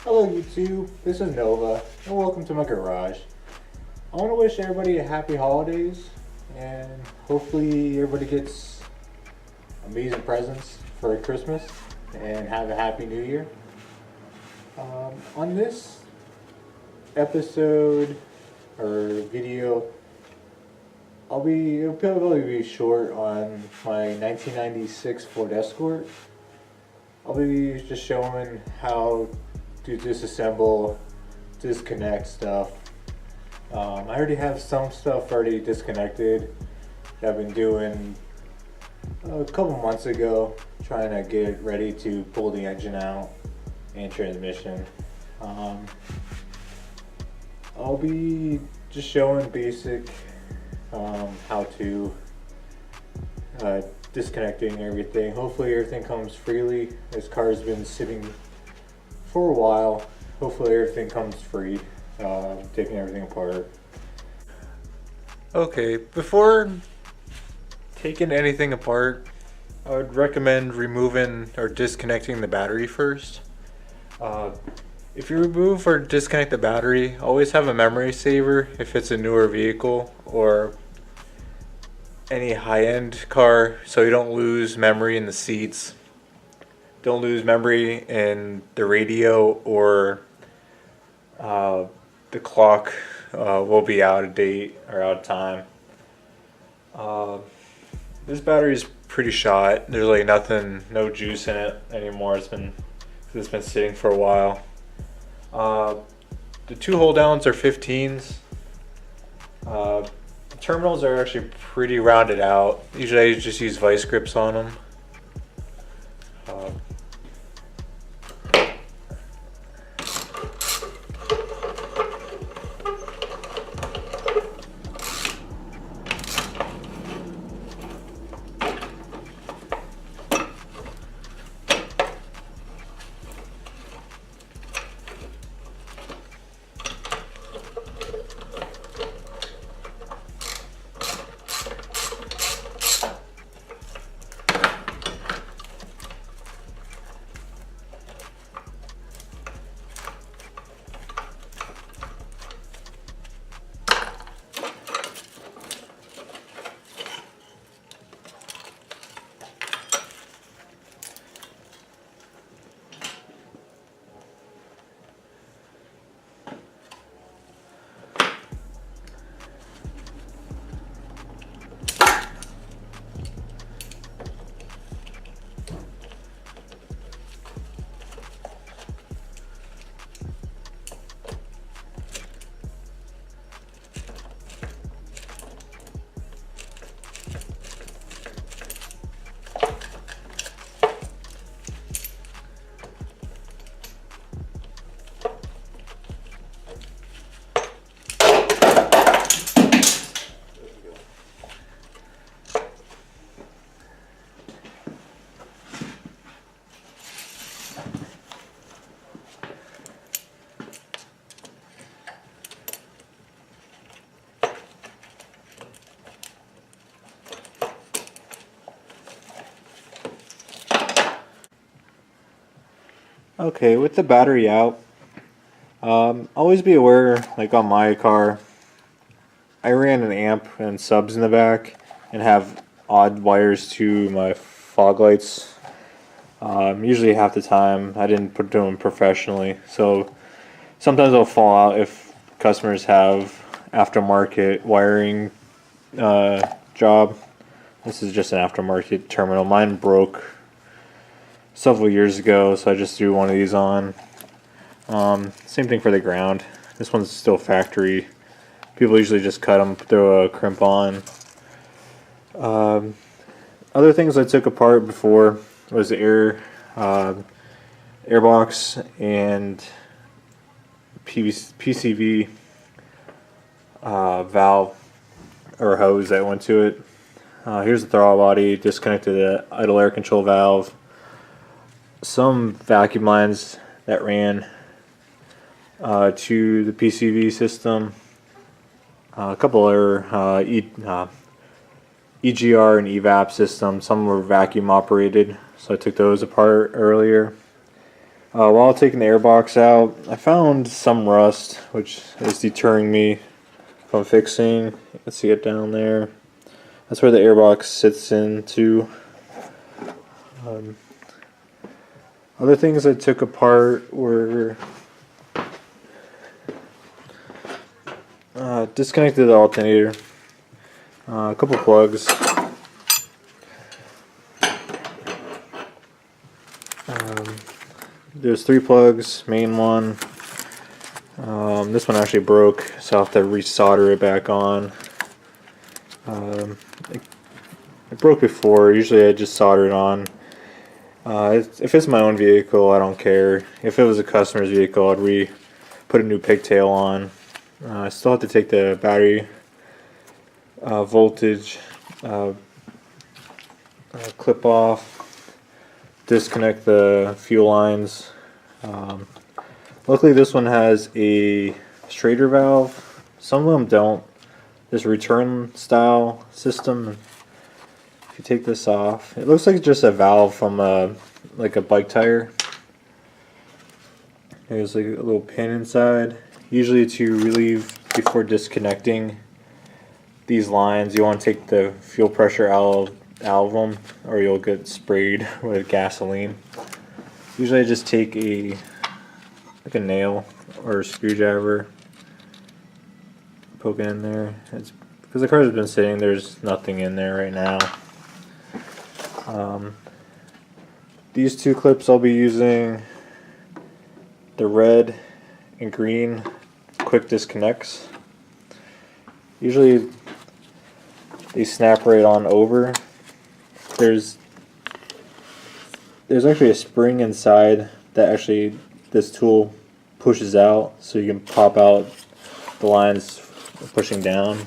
Hello YouTube, this is Nova, and welcome to my garage. I want to wish everybody a happy holidays, and hopefully everybody gets amazing presents for Christmas, and have a happy new year. On this episode, or video, it'll probably be short on my 1996 Ford Escort. I'll be just showing how to disassemble, disconnect stuff. I already have some stuff already disconnected that I've been doing a couple months ago, trying to get it ready to pull the engine out and transmission. I'll be just showing basic how to disconnecting everything. Hopefully everything comes freely. This car's been sitting for a while. Hopefully everything comes free. Taking everything apart. Okay, before taking anything apart, I would recommend removing or disconnecting the battery first. If you remove or disconnect the battery, always have a memory saver if it's a newer vehicle or any high-end car, so you don't lose memory in the seats, don't lose memory in the radio, or the clock will be out of date or out of time. This battery is pretty shot. There's like nothing, no juice in it anymore. It's been sitting for a while. The two hold downs are 15s. The terminals are actually pretty rounded out. Usually I just use vice grips on them. Okay, with the battery out, always be aware, like on my car, I ran an amp and subs in the back and have odd wires to my fog lights. Usually half the time I didn't put them professionally, so sometimes they'll fall out if customers have aftermarket wiring job. This is just an aftermarket terminal. Mine broke several years ago, so I just threw one of these on. Same thing for the ground. This one's still factory. People usually just cut them, throw a crimp on. Other things I took apart before was the air box and PCV valve or hose that went to it. Here's the throttle body. Disconnected the idle air control valve. Some vacuum lines that ran to the PCV system. A couple other EGR and evap systems. Some were vacuum operated, so I took those apart earlier. While taking the airbox out, I found some rust, which is deterring me from fixing. Let's see it down there. That's where the airbox sits into. Other things I took apart were disconnected the alternator, a couple plugs. There's 3 plugs, main one. This one actually broke, so I'll have to resolder it back on. It broke before. Usually I just solder it on. If it's my own vehicle, I don't care. If it was a customer's vehicle, I'd put a new pigtail on. I still have to take the battery voltage clip off, disconnect the fuel lines. Luckily this one has a straighter valve. Some of them don't. This return style system, if you take this off, it looks like just a valve from like a bike tire. There's like a little pin inside. Usually to relieve before disconnecting these lines, you want to take the fuel pressure out of them or you'll get sprayed with gasoline. Usually I just take a nail or a screwdriver, poke it in there. It's because the car's been sitting, there's nothing in there right now. These 2 clips I'll be using, the red and green quick disconnects. Usually they snap right on over. There's actually a spring inside that actually this tool pushes out, so you can pop out the lines pushing down.